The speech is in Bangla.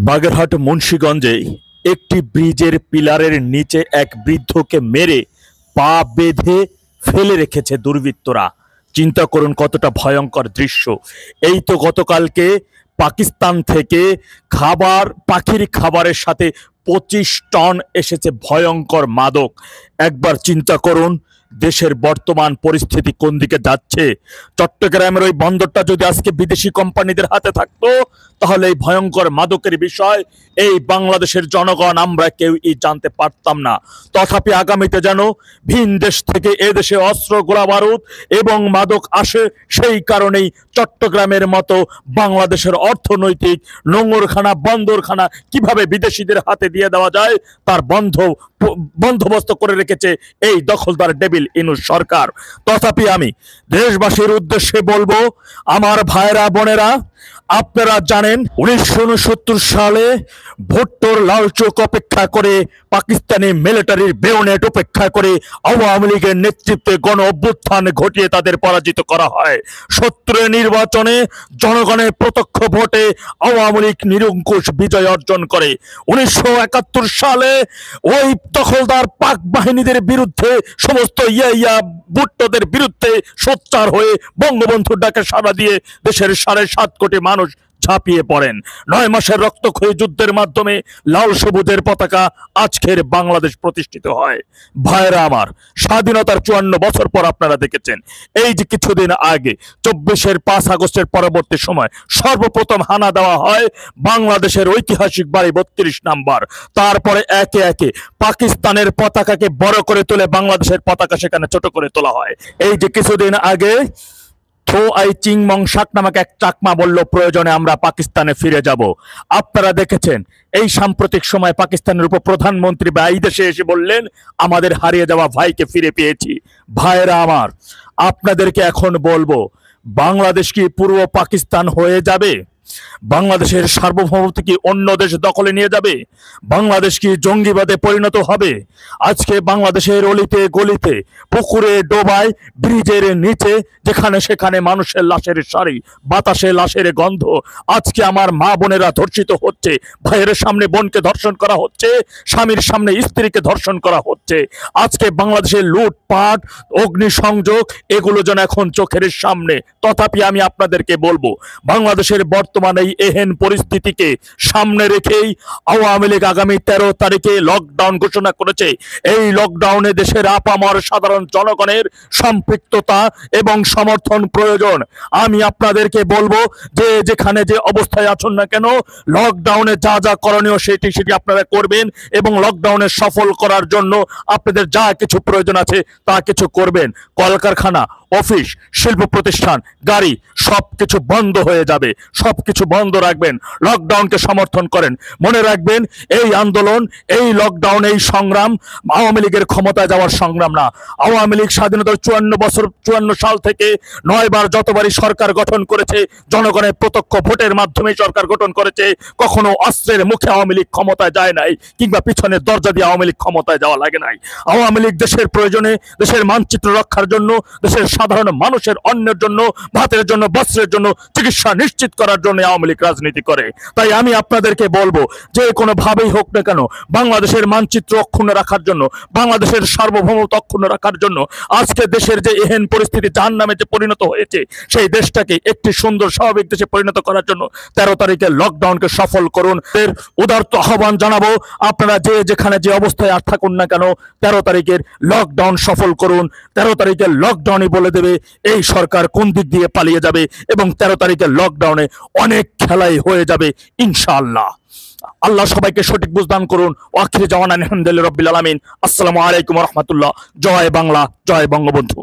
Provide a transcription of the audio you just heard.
বাগেরহাট মুন্সিগঞ্জে একটি ব্রিজের পিলারের নিচে এক বৃদ্ধকে মেরে পা বেঁধে ফেলে রেখেছে দুর্বৃত্তরা। চিন্তা করুন কতটা ভয়ঙ্কর দৃশ্য। এই তো গতকালকে পাকিস্তান থেকে পাখির খাবারের সাথে 25 টন এসেছে ভয়ঙ্কর মাদক। একবার চিন্তা করুন দেশের বর্তমান পরিস্থিতি কোন দিকে যাচ্ছে। চট্টগ্রামের ওই বন্দরটা যদি আজকে বিদেশি কোম্পানিদের হাতে থাকতো তাহলে এই ভয়ঙ্কর মাদকের বিষয় এই বাংলাদেশের জনগণ আমরা কেউই জানতে পারতাম না। তথাপি আগামীতে যেন ভিন দেশ থেকে এদেশে অস্ত্র গোলা বারুদ এবং মাদক আসে, সেই কারণেই চট্টগ্রামের মতো বাংলাদেশের অর্থনৈতিক নোংরখানা বন্দরখানা কিভাবে বিদেশিদের হাতে দিয়ে দেওয়া যায় তার বন্দোবস্ত করে রেখেছে এই দখলদার ডেভিল ইনুস সরকার। তথাপি আমি দেশবাসীর উদ্দেশ্যে বলবো, আমার ভাইরা বোনেরা, আপনারা জানেন 1969 সালে ভুট্টোর লাল চোখ অপেক্ষা করে পাকিস্তানি মিলিটারির বেয়োনেট উপেক্ষা করে আওয়ামী লীগের নেতৃত্বে গণ অভ্যুত্থান ঘটিয়ে তাদের পরাজিত করা হয়। 70 নির্বাচনে জনগণের প্রত্যক্ষ ভোটে আওয়ামী লীগ নিরঙ্কুশ বিজয় অর্জন করে। 1971 সালে ওই দখলদার পাক বাহিনীদের বিরুদ্ধে সমস্ত ভুট্টোদের বিরুদ্ধে সোচ্চার হয়ে বঙ্গবন্ধুর ডাকে সাড়া দিয়ে দেশের 7.5 কোটি মানুষ ঝাঁপিয়ে পড়েন। 9 মাসের রক্তক্ষয়ী যুদ্ধের মাধ্যমে লাল সবুজের পতাকা আজকের বাংলাদেশ প্রতিষ্ঠিত হয়। ভাইরা আমার, স্বাধীনতার 54 বছর পর আপনারা দেখেছেন এই যে কিছুদিন আগে 24-এর 5 আগস্টের পরবর্তী সময় সর্বপ্রথম হানা দেওয়া হয় বাংলাদেশের ঐতিহাসিক বাড়ি 32 নাম্বার। তারপরে একে একে পাকিস্তানের পতাকাকে বড় করে তুলে বাংলাদেশের পতাকা সেখানে ছোট করে তোলা হয়। এই যে কিছুদিন আগে থো আই চিংমং শাক নামক এক চাকমা বলল প্রয়োজনে আমরা পাকিস্তানে ফিরে যাব। আপনারা দেখেছেন এই সাম্প্রতিক সময় পাকিস্তানের উপপ্রধানমন্ত্রী এই দেশে এসে বললেন আমাদের হারিয়ে যাওয়া ভাইকে ফিরে পেয়েছি। ভাইরা আমার, আপনাদেরকে এখন বলবো, বাংলাদেশ কি পূর্ব পাকিস্তান হয়ে যাবে? বাংলাদেশের সার্বভৌমত্ব কি অন্য দেশ দখলে নিয়ে যাবে? বাংলাদেশ কি জঙ্গিবাদে পরিণত হবে? আজকে বাংলাদেশের অলিতে গলিতে, পুকুরে ডোবায়, ব্রিজের নিচে, যেখানে সেখানে মানুষের লাশের সারি, বাতাসে লাশের গন্ধ। আজকে আমার মা বোনেরা ধর্ষিত হচ্ছে, ভাইয়ের সামনে বোনকে ধর্ষণ করা হচ্ছে, স্বামীর সামনে স্ত্রীকে ধর্ষণ করা হচ্ছে। আজকে বাংলাদেশের লুটপাট, অগ্নিসংযোগ এগুলো যেন এখন চোখের সামনে। তথাপি আমি আপনাদেরকে বলবো, বাংলাদেশের বর্তমান এই এহেন পরিস্থিতিকে সামনে রেখেই আওয়ামী লীগ আগামী 13 তারিখে লকডাউন ঘোষণা করেছে। এই লকডাউনে দেশের আপামর সাধারণ জনগণের সম্পৃক্ততা এবং সমর্থন প্রয়োজন। আমি আপনাদেরকে বলবো যে যেখানে যে অবস্থায় আছেন না কেন, লকডাউনে যা যা করণীয় সেটি আপনারা করবেন এবং লকডাউনে সফল করার জন্য আপনাদের যা কিছু প্রয়োজন আছে তা কিছু করবেন। কলকারখানা, অফিস, শিল্প প্রতিষ্ঠান, গাড়ি সবকিছু বন্ধ হয়ে যাবে, সবকিছু বন্ধ রাখবেন, লকডাউনকে সমর্থন করেন। মনে রাখবেন এই আন্দোলন, এই লকডাউন, এই সংগ্রাম আওয়ামী লীগের ক্ষমতায় যাওয়ার সংগ্রাম না। আওয়ামী লীগ স্বাধীনতার 54 সাল থেকে 9 বার যতবারই সরকার গঠন করেছে জনগণের প্রত্যক্ষ ভোটের মাধ্যমে সরকার গঠন করেছে। কখনো অস্ত্রের মুখে আওয়ামী লীগ ক্ষমতায় যায় নাই, কিংবা পিছনের দরজা দিয়ে আওয়ামী লীগ ক্ষমতায় যাওয়া লাগে নাই। আওয়ামী লীগ দেশের প্রয়োজনে, দেশের মানচিত্র রক্ষার জন্য, দেশের সাধারণ মানুষের অন্নের জন্য, ভাতের জন্য, বস্ত্রের জন্য, চিকিৎসা নিশ্চিত করার জন্য আওয়ামী লীগ রাজনীতি করে। তাই আমি আপনাদেরকে বলবো, যে কোনো ভাবেই হোক না কেন বাংলাদেশের মানচিত্র অক্ষুণ্ণ রাখার জন্য, বাংলাদেশের সার্বভৌমত্ব অক্ষুণ্ণ রাখার জন্য, আজকে দেশের যে এহেন পরিস্থিতি জাহান্নামে যে পরিণত হয়েছে সেই দেশটাকে একটি সুন্দর স্বাভাবিক দেশে পরিণত করার জন্য 13 তারিখে লকডাউনকে সফল করুন। এর উদারত আহ্বান জানাবো, আপনারা যে যেখানে যে অবস্থায় আর থাকুন না কেন 13 তারিখের লকডাউন সফল করুন। 13 তারিখের লকডাউনই বলে দেবে এই সরকার কোন দিক দিয়ে পালিয়ে যাবে, এবং 13 তারিখের লকডাউনে অনেক খেলাই হয়ে যাবে ইনশাআল্লাহ। আল্লাহ সবাইকে সঠিক বুঝদান করুন। আখির জাওয়ানা আলহামদুলিল্লাহি রাব্বিল আলামিন। আসসালামু আলাইকুম ওয়া রাহমাতুল্লাহ। জয় বাংলা, জয় বঙ্গবন্ধু।